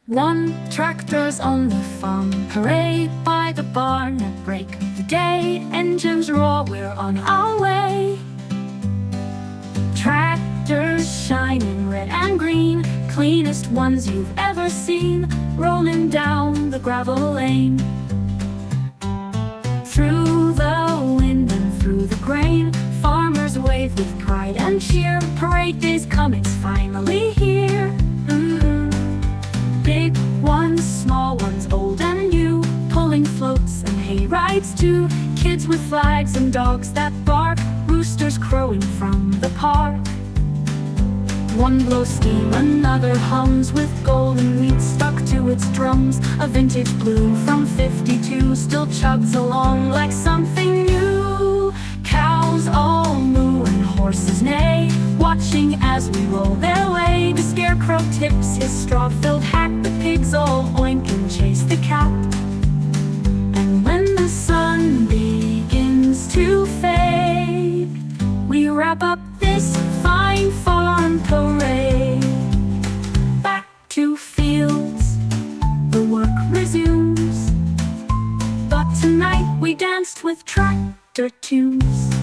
One tractor's on the farm, hooray, by the barn at break of the day. Engines roar, we're on our way. Tractors shining red and green, cleanest ones you've ever seen, rolling down the gravel lane. Through the wind and through the grain, farmers wave with pride and cheer. Parade day's come, it's finally here. Big ones, small ones, old and new, pulling floats and hay rides too. Kids with flags and dogs that bark, roosters crowing from the park. One blows steam, another hums, with golden wheat stuck to its drums. A vintage blue from '52 still chugs along like something new. Cows all moo and horses neigh, watching as we roll their way. The scarecrow tips his straw-filled hat, the pigs all oink and chase the cat. And when the sun begins to fade, we wrap up this fine farm parade. Back to fields, the work resumes, but tonight we danced with tractor tunes.